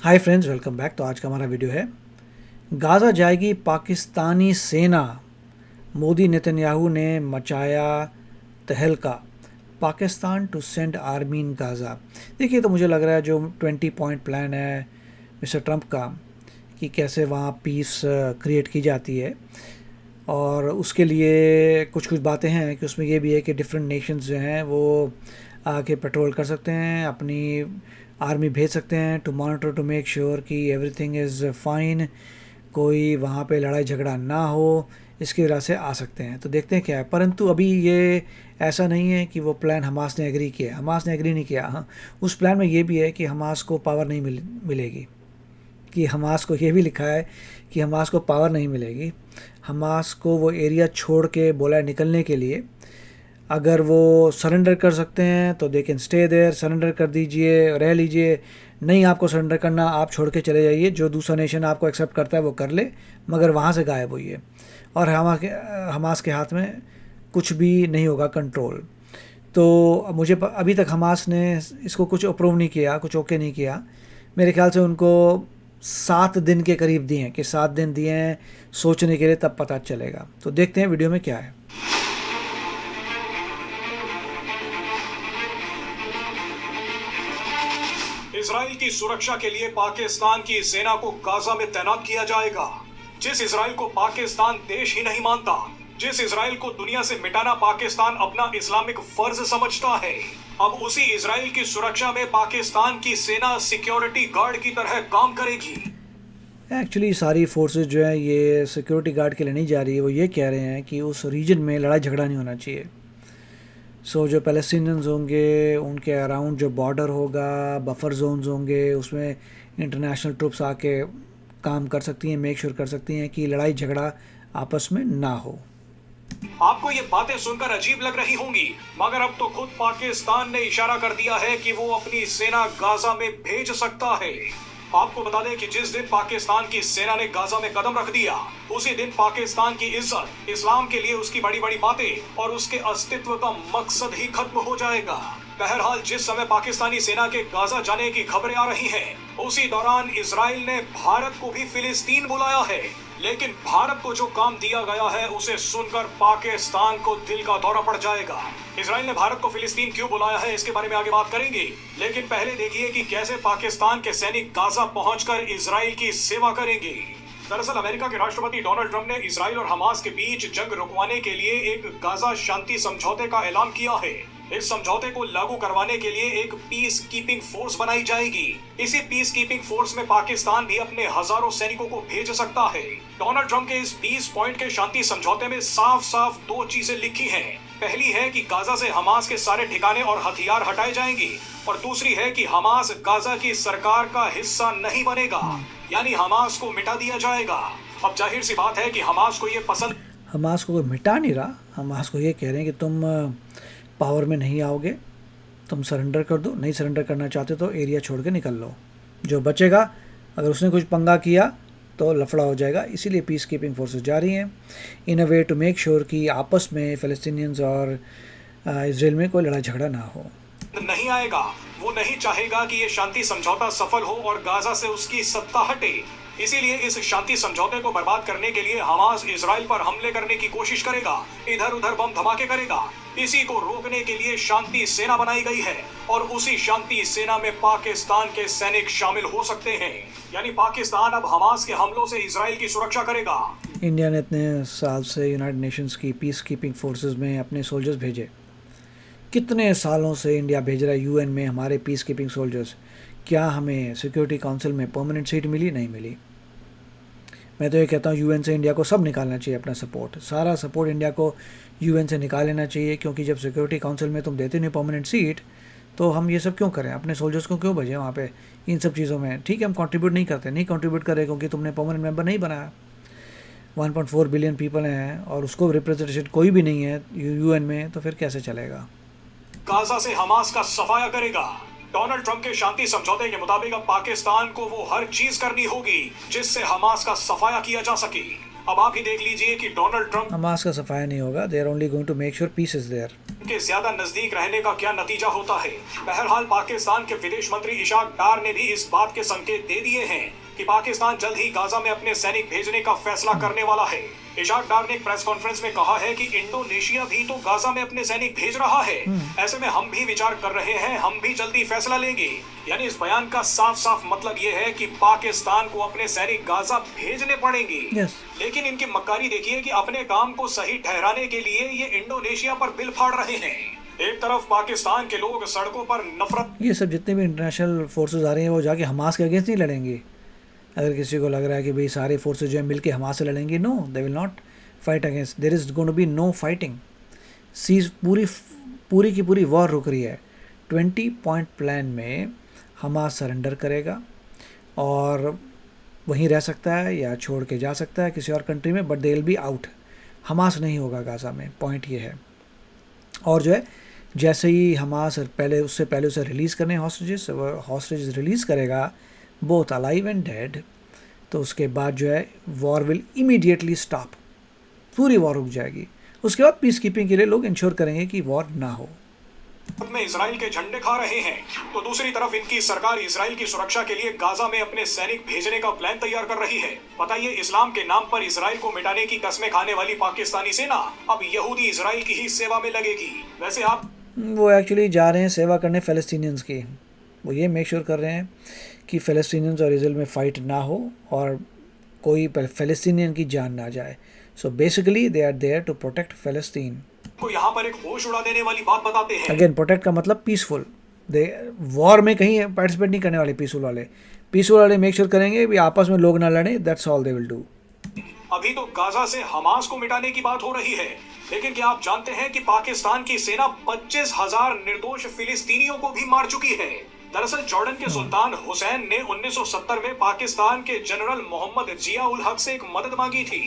Hi friends, welcome back. तो आज का हमारा वीडियो है गाज़ा जाएगी पाकिस्तानी सेना, मोदी नेतन्याहू ने मचाया तहलका, Pakistan to send army in Gaza. देखिए, तो मुझे लग रहा है जो 20 पॉइंट प्लान है मिस्टर ट्रंप का कि कैसे वहाँ पीस क्रिएट की जाती है, और उसके लिए कुछ कुछ बातें हैं कि उसमें ये भी है कि डिफरेंट नेशंस जो हैं वो आके पेट्रोल कर सकते हैं, अपनी आर्मी भेज सकते हैं to monitor to make sure कि एवरीथिंग इज़ फाइन, कोई वहाँ पे लड़ाई झगड़ा ना हो, इसकी वजह से आ सकते हैं। तो देखते हैं क्या है। परंतु अभी ये ऐसा नहीं है कि वो प्लान हमास ने एग्री किया। हमास ने एग्री नहीं किया। हाँ, उस प्लान में ये भी है कि हमास को पावर नहीं मिलेगी, कि हमास को ये भी लिखा है कि हमास को पावर नहीं मिलेगी। हमास को वो एरिया छोड़ के बोला है निकलने के लिए। अगर वो सरेंडर कर सकते हैं तो they can stay there, surrender कर दीजिए, रह लीजिए। नहीं आपको सरेंडर करना, आप छोड़ के चले जाइए, जो दूसरा नेशन आपको एक्सेप्ट करता है वो कर ले, मगर वहाँ से गायब होइए। और हमास के हाथ में कुछ भी नहीं होगा कंट्रोल। तो मुझे अभी तक हमास ने इसको कुछ अप्रूव नहीं किया, कुछ ओके नहीं किया। मेरे ख्याल से उनको 7 दिन के करीब दिए हैं, कि 7 दिन दिए हैं सोचने के लिए, तब पता चलेगा। तो देखते हैं वीडियो में क्या है। इजराइल की सुरक्षा के लिए पाकिस्तान की सेना को गाजा में तैनात किया जाएगा। जिस इजराइल को पाकिस्तान देश ही नहीं मानता, जिस इजराइल को दुनिया से मिटाना पाकिस्तान अपना इस्लामिक फर्ज समझता है, अब उसी इजराइल की सुरक्षा में पाकिस्तान की सेना सिक्योरिटी गार्ड की तरह काम करेगी। एक्चुअली सारी फोर्सेस जो है ये सिक्योरिटी गार्ड के लिए नहीं जा रही है। वो ये कह रहे हैं कि उस रीजन में लड़ाई झगड़ा नहीं होना चाहिए। जो पैलेस्टीनियंस होंगे उनके अराउंड जो बॉर्डर होगा, बफर जोन्स होंगे, उसमें इंटरनेशनल ट्रुप्स आके काम कर सकती हैं, मेक श्योर कर सकती हैं कि लड़ाई झगड़ा आपस में ना हो। आपको ये बातें सुनकर अजीब लग रही होंगी, मगर अब तो खुद पाकिस्तान ने इशारा कर दिया है कि वो अपनी सेना गाजा में भेज सकता है। आपको बता दें कि जिस दिन पाकिस्तान की सेना ने गाजा में कदम रख दिया, उसी दिन पाकिस्तान की इज्जत, इस्लाम के लिए उसकी बड़ी बड़ी बातें और उसके अस्तित्व का मकसद ही खत्म हो जाएगा। बहरहाल, जिस समय पाकिस्तानी सेना के गाजा जाने की खबरें आ रही हैं, उसी दौरान इजराइल ने भारत को भी फिलिस्तीन बुलाया है। लेकिन भारत को जो काम दिया गया है उसे सुनकर पाकिस्तान को दिल का दौरा पड़ जाएगा। इजराइल ने भारत को फिलिस्तीन क्यों बुलाया है, इसके बारे में आगे बात करेंगे। लेकिन पहले देखिए कि कैसे पाकिस्तान के सैनिक गाजा पहुंचकर इजराइल की सेवा करेंगे। दरअसल अमेरिका के राष्ट्रपति डोनाल्ड ट्रंप ने इजराइल और हमास के बीच जंग रुकवाने के लिए एक गाजा शांति समझौते का ऐलान किया है। इस समझौते को लागू करवाने के लिए एक पीस कीपिंग फोर्स बनाई जाएगी। इसी पीस कीपिंग फोर्स में पाकिस्तान भी अपने हजारों सैनिकों को भेज सकता है। डोनाल्ड ट्रंप के इस 20 पॉइंट के शांति समझौते में साफ साफ 2 चीजें लिखी हैं। पहली है कि गाजा से हमास के सारे ठिकाने और हथियार हटाए जाएंगे, और दूसरी है कि हमास गाजा की सरकार का हिस्सा नहीं बनेगा, यानी हमास को मिटा दिया जाएगा। अब जाहिर सी बात है कि हमास को ये पसंद, हमास को कोई मिटा नहीं रहा। हमास को ये कह रहे हैं कि तुम पावर में नहीं आओगे, तुम सरेंडर कर दो। नहीं सरेंडर करना चाहते तो एरिया छोड़ के निकल लो। जो बचेगा, अगर उसने कुछ पंगा किया तो लफड़ा हो जाएगा। इसीलिए पीस कीपिंग फोर्सेस जा रही हैं इन अ वे टू मेक श्योर कि आपस में फ़लस्तीनियंस और इसराइल में कोई लड़ाई झगड़ा ना हो। नहीं आएगा। वो नहीं चाहेगा कि ये शांति समझौता सफल हो और गाजा से उसकी सत्ता हटे। इसीलिए इस शांति समझौते को बर्बाद करने के लिए हमास इजराइल पर हमले करने की कोशिश करेगा, इधर उधर बम धमाके करेगा। इसी को रोकने के लिए शांति सेना बनाई गई है, और उसी शांति सेना में पाकिस्तान के सैनिक शामिल हो सकते हैं। यानी पाकिस्तान अब हमास के हमलों से इजराइल की सुरक्षा करेगा। इंडिया ने इतने साल से यूनाइटेड नेशंस की पीस कीपिंग फोर्सेस में अपने सोल्जर्स भेजे। कितने सालों से इंडिया भेज रहा है यूएन में हमारे पीस कीपिंग सोल्जर्स। क्या हमें सिक्योरिटी काउंसिल में परमानेंट सीट मिली? नहीं मिली। मैं तो ये कहता हूँ यूएन से इंडिया को सब निकालना चाहिए, अपना सपोर्ट, सारा सपोर्ट इंडिया को यूएन से निकाल लेना चाहिए। क्योंकि जब सिक्योरिटी काउंसिल में तुम देते नहीं परमानेंट सीट, तो हम ये सब क्यों करें? अपने सोल्जर्स को क्यों भेजें वहाँ पे इन सब चीज़ों में? ठीक है, हम कंट्रीब्यूट नहीं करते, नहीं कंट्रीब्यूट करें क्योंकि तुमने परमानेंट मेंबर नहीं बनाया। 1.4 बिलियन पीपल हैं और उसको रिप्रेजेंटेशन कोई भी नहीं है यूएन में, तो फिर कैसे चलेगा? गाजा से हमास का सफाया करेगा। डोनाल्ड ट्रंप के शांति समझौते के मुताबिक अब पाकिस्तान को वो हर चीज करनी होगी जिससे हमास का सफाया किया जा सके। अब आप ही देख लीजिए कि डोनाल्ड ट्रंप हमास का सफाया नहीं होगा। They are only going to make sure peace is there. के ज्यादा नजदीक रहने का क्या नतीजा होता है। बहरहाल पाकिस्तान के विदेश मंत्री इशाक डार ने भी इस बात के संकेत दे दिए हैं कि पाकिस्तान जल्द ही गाजा में अपने सैनिक भेजने का फैसला करने वाला है। इशाक डार ने एक प्रेस कॉन्फ्रेंस में कहा है कि इंडोनेशिया भी तो गाजा में अपने सैनिक भेज रहा है, ऐसे में हम भी विचार कर रहे हैं, हम भी जल्दी फैसला लेंगे। यानी इस बयान का साफ साफ मतलब ये है कि पाकिस्तान को अपने सैनिक गाजा भेजने पड़ेंगे। लेकिन इनकी मक्कारी देखिए कि अपने काम को सही ठहराने के लिए ये इंडोनेशिया पर बिल फाड़ रहे हैं। एक तरफ पाकिस्तान के लोग सड़कों पर नफरत, ये सब जितने भी इंटरनेशनल फोर्सेस आ रहे हैं वो जाके हमास के अगेंस्ट नहीं लड़ेंगे। अगर किसी को लग रहा है कि भाई सारे फोर्सेस जो है मिलके हमास से लड़ेंगे, no, they will not fight against, there is going to be no fighting. Cease पूरी की पूरी वॉर रुक रही है। 20 पॉइंट प्लान में हमास सरेंडर करेगा और वहीं रह सकता है या छोड़ के जा सकता है किसी और कंट्री में, but they will be out. Hamas नहीं होगा गाजा में, पॉइंट ये है। और जो है जैसे ही हमास उससे पहले उसे रिलीज़ करने हॉस्टेजेस रिलीज़ करेगा, बोथ अलाइव एंड डेड, तो उसके बाद जो है वॉर विल इमीडिएटली स्टॉप, पूरी वॉर रुक जाएगी। उसके बाद पीस कीपिंग के लिए लोग इंश्योर करेंगे कि वॉर ना हो। में इजराइल के झंडे खा रहे हैं, तो दूसरी तरफ इनकी सरकार इजराइल की सुरक्षा के लिए गाजा में अपने सैनिक भेजने का प्लान तैयार कर रही है। बताइए, इस्लाम के नाम पर इजराइल को मिटाने की कस्में खाने वाली पाकिस्तानी सेना अब यहूदी इजराइल की ही सेवा में लगेगी। वैसे आप वो एक्चुअली जा रहे हैं सेवा करने फ़लस्तीनियंस की। वो ये मेक श्योर कर रहे हैं कि फ़लस्तीनियंस और इजराइल में फ़ाइट ना हो और कोई फ़लस्तीनियन की जान ना जाए। So basically they are there to protect फ़लस्तीन। को यहाँ पर एक होश उड़ा देने वाली बात बताते हैं। अगेन, प्रोटेक्ट का मतलब पीसफुल। दे वॉर में कहीं पार्टिसिपेट नहीं करने वाले। पीसफुल वाले मेक श्योर करेंगे भी आपस में लोग ना लड़े, that's all they will do. अभी तो गाजा से हमास को मिटाने की बात हो रही है, लेकिन क्या आप जानते हैं कि पाकिस्तान की सेना 25,000 निर्दोष फिलिस्तीनियों को भी मार चुकी है। दरअसल जॉर्डन के सुल्तान हुसैन ने 1970 में पाकिस्तान के जनरल मोहम्मद जिया उल हक से एक मदद मांगी थी।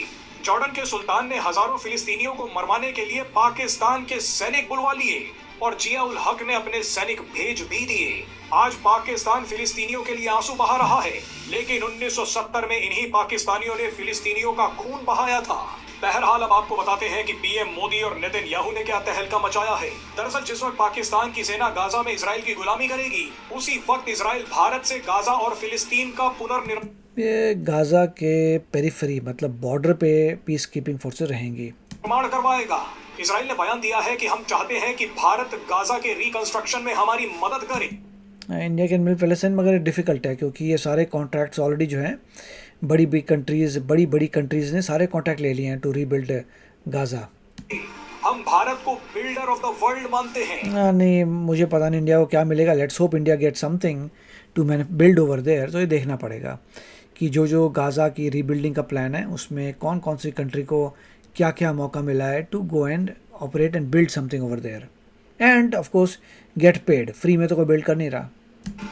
जॉर्डन के सुल्तान ने हजारों फिलिस्तीनियों को मरवाने के लिए पाकिस्तान के सैनिक बुलवा लिए और जिया उल हक ने अपने सैनिक भेज भी दिए। आज पाकिस्तान फिलिस्तीनियों के लिए आंसू बहा रहा है, लेकिन 1970 में इन्हीं पाकिस्तानियों ने फिलिस्तीनियों का खून बहाया था। बहरहाल अब आपको बताते हैं कि पीएम मोदी और नेतन्याहू ने क्या तहलका मचाया है। दरअसल जिस वक्त पाकिस्तान की सेना गाजा में इजराइल की गुलामी करेगी, उसी वक्त इजराइल भारत से गाजा और फिलिस्तीन का पुनर्निर्माण, ये गाजा के पेरिफेरी मतलब बॉर्डर पे पीस कीपिंग फोर्सेस रहेंगी, निर्माण करवाएगा। इजराइल ने बयान दिया है कि हम चाहते हैं कि भारत गाजा के रिकंस्ट्रक्शन में हमारी मदद करे। इंडिया कैन मिल पैलेस्टाइन, मगर डिफ़िकल्ट है क्योंकि ये सारे कॉन्ट्रैक्ट्स ऑलरेडी जो हैं बड़ी बड़ी कंट्रीज़ ने सारे कॉन्ट्रैक्ट ले लिए हैं टू रीबिल्ड गाजा। हम भारत को बिल्डर ऑफ द वर्ल्ड मानते हैं। नहीं, मुझे पता नहीं इंडिया को क्या मिलेगा। Let's hope India get something to build over there. तो ये देखना पड़ेगा कि जो गाजा की रीबिल्डिंग का प्लान है उसमें कौन कौन सी कंट्री को क्या क्या मौका मिला है to go and operate and build something over there and of course get paid. Free में तो कोई बिल्ड कर नहीं रहा।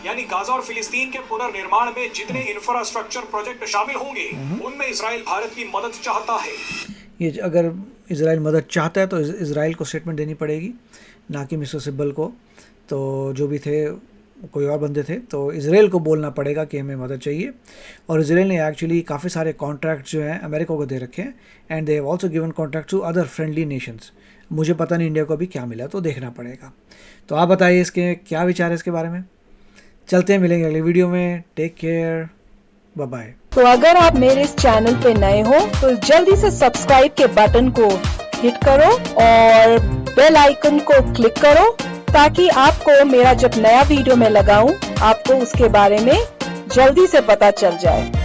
यानी गाजा और फिलिस्तीन के पुनर्निर्माण में जितने इंफ्रास्ट्रक्चर प्रोजेक्ट शामिल होंगे, उनमें इजराइल भारत की मदद चाहता है। ये अगर इजराइल मदद चाहता है तो इजराइल को स्टेटमेंट देनी पड़ेगी, ना कि मिस्टर सिब्बल को। तो जो भी थे कोई और बंदे थे, तो इजराइल को बोलना पड़ेगा कि हमें मदद चाहिए। और इजराइल ने एक्चुअली काफ़ी सारे कॉन्ट्रैक्ट जो हैं अमेरिका को दे रखे हैं and they have also given contract to other friendly nations. मुझे पता नहीं इंडिया को अभी क्या मिला, तो देखना पड़ेगा। तो आप बताइए इसके क्या विचार है इसके बारे में। चलते हैं, मिलेंगे अगले वीडियो में। Take care, bye bye. तो अगर आप मेरे इस चैनल पे नए हो तो जल्दी से सब्सक्राइब के बटन को हिट करो और बेल आइकन को क्लिक करो ताकि आपको मेरा जब नया वीडियो मैं लगाऊं आपको उसके बारे में जल्दी से पता चल जाए।